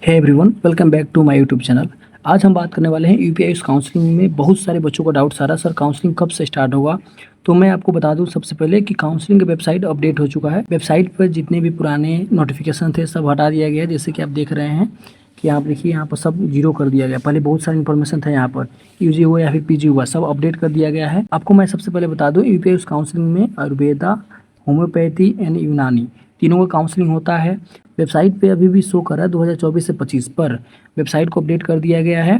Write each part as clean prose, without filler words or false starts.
Hey everyone, welcome back to my YouTube channel. आज हम बात करने वाले हैं यूपीआई काउंसलिंग में बहुत सारे बच्चों का डाउट सारा सर काउंसलिंग कब से स्टार्ट होगा। तो मैं आपको बता दूं सबसे पहले कि काउंसलिंग का वेबसाइट अपडेट हो चुका है। वेबसाइट पर जितने भी पुराने नोटिफिकेशन थे सब हटा दिया गया है। जैसे कि आप देख रहे हैं कि आप देखिए यहाँ पर सब जीरो कर दिया गया। पहले बहुत सारी इन्फॉर्मेशन था यहाँ पर यूजी हुआ या फिर पीजी हुआ सब अपडेट कर दिया गया है। आपको मैं सबसे पहले बता दूँ यूपीआई काउंसलिंग में आयुर्वेदा, होम्योपैथी एंड यूनानी तीनों का काउंसलिंग होता है। वेबसाइट पे अभी भी शो कर रहा है 2024 से 25 पर वेबसाइट को अपडेट कर दिया गया है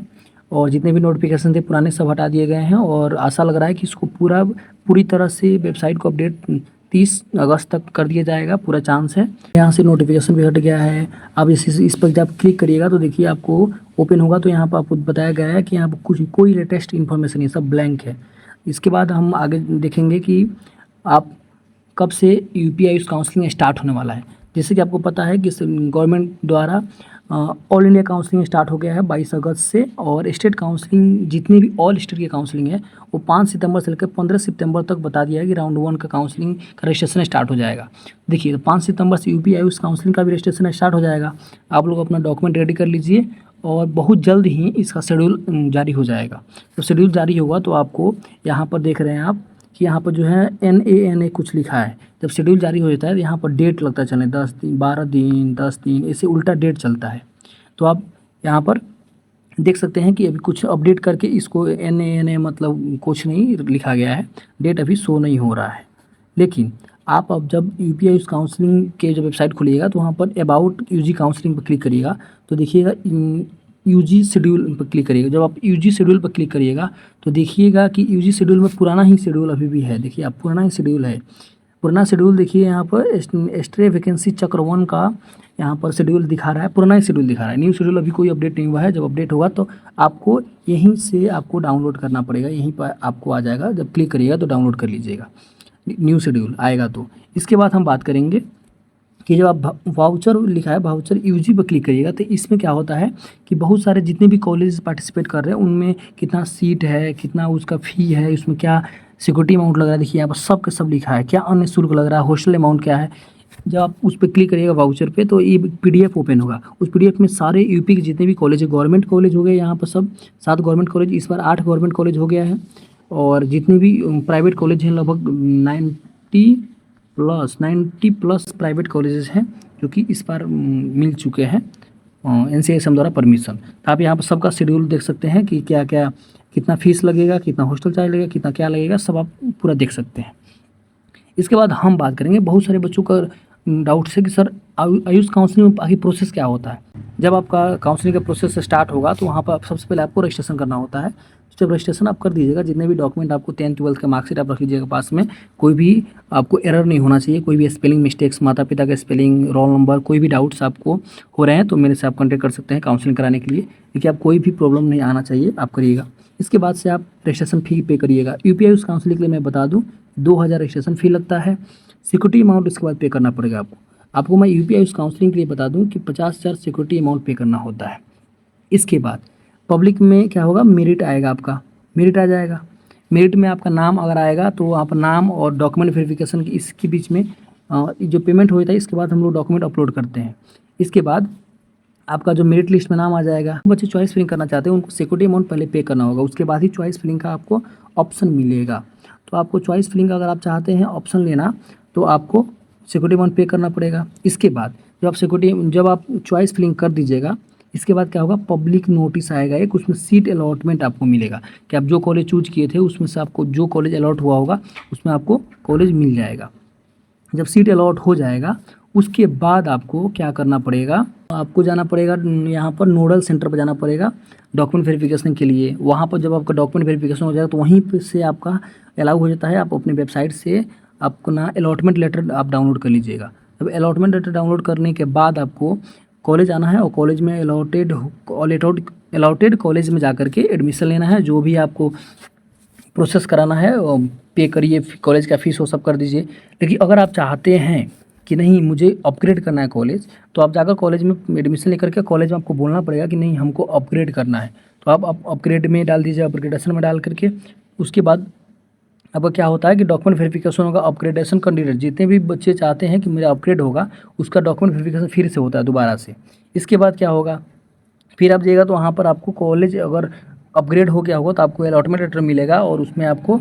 और जितने भी नोटिफिकेशन थे पुराने सब हटा दिए गए हैं और आशा लग रहा है कि इसको पूरी तरह से वेबसाइट को अपडेट 30 अगस्त तक कर दिया जाएगा, पूरा चांस है। यहाँ से नोटिफिकेशन भी हट गया है। अब इस पर जब क्लिक करिएगा तो देखिए आपको ओपन होगा तो यहाँ पर आपको बताया गया है कि यहाँ पर कोई लेटेस्ट इन्फॉर्मेशन नहीं, सब ब्लैंक है। इसके बाद हम आगे देखेंगे कि आप कब से यूपीआई काउंसलिंग स्टार्ट होने वाला है। जैसे कि आपको पता है कि गवर्नमेंट द्वारा ऑल इंडिया काउंसलिंग स्टार्ट हो गया है 22 अगस्त से और स्टेट काउंसलिंग जितनी भी ऑल स्टेट की काउंसलिंग है वो 5 सितंबर से लेकर 15 सितंबर तक बता दिया है कि राउंड 1 का काउंसलिंग का रजिस्ट्रेशन स्टार्ट हो जाएगा। देखिए तो 5 सितंबर से यूपीआई काउंसलिंग का भी रजिस्ट्रेशन स्टार्ट हो जाएगा। आप लोग अपना डॉक्यूमेंट रेडी कर लीजिए और बहुत जल्द ही इसका शेड्यूल जारी हो जाएगा। जब शेड्यूल जारी होगा तो आपको यहाँ पर देख रहे हैं आप कि यहाँ पर जो है NANA कुछ लिखा है। जब शेड्यूल जारी हो जाता है तो यहाँ पर डेट लगता है चलने 10 दिन, 12 दिन, 10 दिन, ऐसे उल्टा डेट चलता है। तो आप यहाँ पर देख सकते हैं कि अभी कुछ अपडेट करके इसको NANA मतलब कुछ नहीं लिखा गया है, डेट अभी शो नहीं हो रहा है। लेकिन आप अब जब यूपीआई काउंसलिंग के जब वेबसाइट खोलिएगा तो वहाँ पर अबाउट यूजी काउंसलिंग पर क्लिक करिएगा तो देखिएगा यूजी शेड्यूल पर क्लिक करिएगा। जब आप यूजी शेड्यूल पर क्लिक करिएगा तो देखिएगा कि यूजी शेड्यूल में पुराना ही शेड्यूल अभी भी है। देखिए आप पुराना ही शेड्यूल है, पुराना शेड्यूल देखिए यहाँ पर स्ट्रे वैकेंसी चक्र 1 का यहाँ पर शेड्यूल दिखा रहा है, पुराना ही शेड्यूल दिखा रहा है। न्यू शेड्यूल अभी कोई अपडेट नहीं हुआ है। जब अपडेट होगा तो आपको यहीं से आपको डाउनलोड करना पड़ेगा, यहीं पर आपको आ जाएगा। जब क्लिक करिएगा तो डाउनलोड कर लीजिएगा, न्यू शेड्यूल आएगा। तो इसके बाद हम बात करेंगे कि जब आप वाउचर लिखा है वाउचर यूजी पर क्लिक करिएगा तो इसमें क्या होता है कि बहुत सारे जितने भी कॉलेज पार्टिसिपेट कर रहे हैं उनमें कितना सीट है, कितना उसका फ़ी है, उसमें क्या सिक्योरिटी अमाउंट लग रहा है। देखिए यहाँ पर सब का सब लिखा है, क्या अन्य शुल्क लग रहा है, हॉस्टल अमाउंट क्या है। जब आप उस पर क्लिक करिएगा वाउचर पे तो ये PDF ओपन होगा। उस PDF में सारे यूपी के जितने भी कॉलेज है, गवर्नमेंट कॉलेज हो गए यहाँ पर सब 7 गवर्नमेंट कॉलेज, इस बार 8 गवर्नमेंट कॉलेज हो गया है और जितने भी प्राइवेट कॉलेज हैं लगभग 90 प्लस प्राइवेट कॉलेजेस हैं जो कि इस बार मिल चुके हैं NCSM द्वारा परमिशन। तो आप यहाँ पर सबका शेड्यूल देख सकते हैं कि क्या क्या कितना फीस लगेगा, कितना हॉस्टल चार्ज लगेगा, कितना क्या लगेगा, सब आप पूरा देख सकते हैं। इसके बाद हम बात करेंगे बहुत सारे बच्चों का डाउट्स है कि सर आयुष काउंसलिंग में आगे प्रोसेस क्या होता है। जब आपका काउंसलिंग का प्रोसेस स्टार्ट होगा तो वहाँ पर सबसे पहले आपको रजिस्ट्रेशन करना होता है। जब रजिस्ट्रेशन आप कर दीजिएगा, जितने भी डॉक्यूमेंट आपको 10th 12th का मार्कशीट आप रख लीजिएगा पास में, कोई भी आपको एरर नहीं होना चाहिए, कोई भी स्पेलिंग मिस्टेक्स, माता पिता का स्पेलिंग, रोल नंबर, कोई भी डाउट्स आपको हो रहे हैं तो मेरे से आप कॉन्टेक्ट कर सकते हैं काउंसलिंग कराने के लिए। देखिए आप कोई भी प्रॉब्लम नहीं आना चाहिए, आप करिएगा। इसके बाद से आप रजिस्ट्रेशन फ़ी पे करिएगा। यूपीआई काउंसलिंग के लिए मैं बता दूँ 2000 रजिस्ट्रेशन फ़ी लगता है। सिक्योरिटी अमाउंट इसके बाद पे करना पड़ेगा आपको मैं यूपीआई काउंसलिंग के लिए बता दूं कि 50,000 सिक्योरिटी अमाउंट पे करना होता है। इसके बाद पब्लिक में क्या होगा, मेरिट आएगा, आपका मेरिट आ जाएगा। मेरिट में आपका नाम अगर आएगा तो आप नाम और डॉक्यूमेंट वेरिफिकेशन की इसके बीच में जो पेमेंट होता है इसके बाद हम लोग डॉक्यूमेंट अपलोड करते हैं। इसके बाद आपका जो मेरिट लिस्ट में नाम आ जाएगा। बच्चे चॉइस फिलिंग करना चाहते हैं उनको सिक्योरिटी अमाउंट पहले पे करना होगा, उसके बाद ही चॉइस फिलिंग का आपको ऑप्शन मिलेगा। तो आपको चॉइस फिलिंग का अगर आप चाहते हैं ऑप्शन लेना तो आपको सिक्योरिटी अमाउंट पे करना पड़ेगा। इसके बाद जब आप चॉइस फिलिंग कर दीजिएगा इसके बाद क्या होगा, पब्लिक नोटिस आएगा एक, उसमें सीट अलॉटमेंट आपको मिलेगा कि आप जो कॉलेज चूज किए थे उसमें से आपको जो कॉलेज अलॉट हुआ होगा उसमें आपको कॉलेज मिल जाएगा। जब सीट अलॉट हो जाएगा उसके बाद आपको क्या करना पड़ेगा, आपको जाना पड़ेगा यहाँ पर नोडल सेंटर पर जाना पड़ेगा डॉक्यूमेंट वेरिफिकेशन के लिए। वहाँ पर जब आपका डॉक्यूमेंट वेरिफिकेशन हो जाएगा तो वहीं पर से आपका अलाउ हो जाता है। आप अपने वेबसाइट से अपना अलॉटमेंट लेटर आप डाउनलोड कर लीजिएगा। जब अलॉटमेंट लेटर डाउनलोड करने के बाद आपको कॉलेज आना है और कॉलेज में अलॉटेड कॉलेज में जा करके एडमिशन लेना है। जो भी आपको प्रोसेस कराना है पे करिए, कॉलेज का फ़ीस वो सब कर दीजिए। लेकिन अगर आप चाहते हैं कि नहीं मुझे अपग्रेड करना है कॉलेज, तो आप जाकर कॉलेज में एडमिशन लेकर के कॉलेज में आपको बोलना पड़ेगा कि नहीं हमको अपग्रेड करना है। तो आप अपग्रेड में डाल दीजिए, अपग्रेडेशन में डाल करके उसके बाद अब क्या होता है कि डॉक्यूमेंट वेरिफिकेशन होगा, अपग्रेडेशन कैंडिडेट जितने भी बच्चे चाहते हैं कि मेरा अपग्रेड होगा, उसका डॉक्यूमेंट वेरिफिकेशन फिर से होता है दोबारा से। इसके बाद क्या होगा, फिर आप जाइएगा तो वहाँ पर आपको कॉलेज अगर अपग्रेड हो गया होगा तो आपको अलॉटमेंट लेटर मिलेगा और उसमें आपको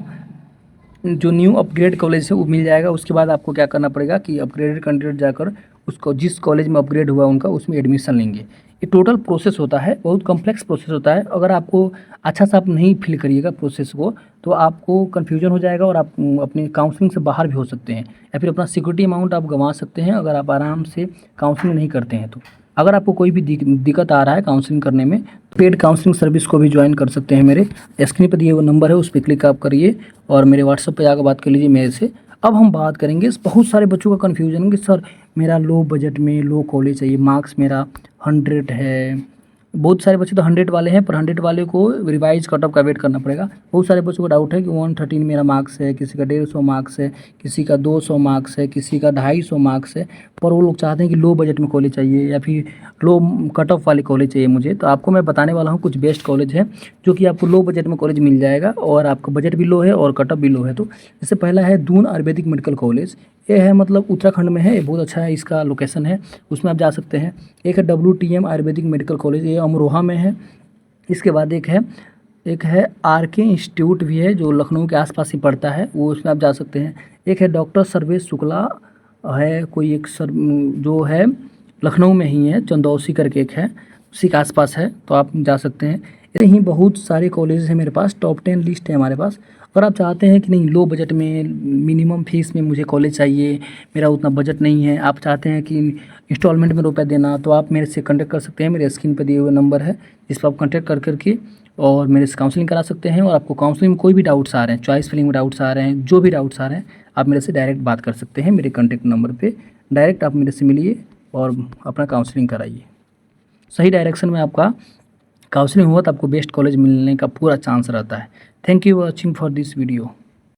जो न्यू अपग्रेड कॉलेज है वो मिल जाएगा। उसके बाद आपको क्या करना पड़ेगा कि अपग्रेडेड कैंडिडेट जाकर उसको जिस कॉलेज में अपग्रेड हुआ उनका उसमें एडमिशन लेंगे। ये टोटल प्रोसेस होता है, बहुत कॉम्प्लेक्स प्रोसेस होता है। अगर आपको अच्छा सा आप नहीं फिल करिएगा प्रोसेस को तो आपको कन्फ्यूजन हो जाएगा और आप अपने काउंसलिंग से बाहर भी हो सकते हैं या फिर अपना सिक्योरिटी अमाउंट आप गंवा सकते हैं अगर आप आराम से काउंसलिंग नहीं करते हैं तो। अगर आपको कोई भी दिक्कत आ रहा है काउंसलिंग करने में तो पेड काउंसलिंग सर्विस को भी ज्वाइन कर सकते हैं। मेरे स्क्रीन पर दिए हुए नंबर है उस पर क्लिक आप करिए और मेरे व्हाट्सएप पे जाकर बात कर लीजिए मेरे से। अब हम बात करेंगे, बहुत सारे बच्चों का कन्फ्यूजन है कि सर मेरा लो बजट में लो कॉलेज चाहिए, मार्क्स मेरा 100 है। बहुत सारे बच्चे तो 100 वाले हैं पर 100 वाले को रिवाइज कट ऑफ का वेट करना पड़ेगा। बहुत सारे बच्चों को डाउट है कि 113 मेरा मार्क्स है, किसी का 150 मार्क्स है, किसी का 200 मार्क्स है, किसी का 250 मार्क्स है। पर वो लोग चाहते हैं कि लो बजट में कॉलेज चाहिए या फिर लो कट ऑफ वाले कॉलेज चाहिए मुझे। तो आपको मैं बताने वाला हूँ कुछ बेस्ट कॉलेज है जो कि आपको लो बजट में कॉलेज मिल जाएगा और आपका बजट भी लो है और कट ऑफ भी लो है। तो जैसे पहला है दून आयुर्वेदिक मेडिकल कॉलेज। ये है मतलब उत्तराखंड में है, ये बहुत अच्छा है, इसका लोकेशन है, उसमें आप जा सकते हैं। एक है WTM आयुर्वेदिक मेडिकल कॉलेज, ये अमरोहा में है। इसके बाद एक है RK इंस्टीट्यूट भी है जो लखनऊ के आसपास ही पड़ता है, वो उसमें आप जा सकते हैं। एक है डॉक्टर सर्वेश शुक्ला है, कोई एक सर जो है लखनऊ में ही है, चंदौसी करके एक है, उसी के आसपास है, तो आप जा सकते हैं। ऐसे ही बहुत सारे कॉलेज हैं मेरे पास, टॉप 10 लिस्ट है हमारे पास। अगर आप चाहते हैं कि नहीं लो बजट में मिनिमम फीस में मुझे कॉलेज चाहिए, मेरा उतना बजट नहीं है, आप चाहते हैं कि इंस्टॉलमेंट में रुपए देना, तो आप मेरे से कॉन्टैक्ट कर सकते हैं। मेरे स्क्रीन पर दिए हुए नंबर है जिस पर आप कॉन्टैक्ट कर करके और मेरे से काउंसलिंग करा सकते हैं। और आपको काउंसलिंग में कोई भी डाउट्स आ रहे हैं, चॉइस फिलिंग में डाउट्स आ रहे हैं, जो भी डाउट्स आ रहे हैं आप मेरे से डायरेक्ट बात कर सकते हैं। मेरे कॉन्टैक्ट नंबर पर डायरेक्ट आप मेरे से मिलिए और अपना काउंसलिंग कराइए। सही डायरेक्शन में आपका काउंसलिंग हुआ तो आपको बेस्ट कॉलेज मिलने का पूरा चांस रहता है। Thank you watching for this video.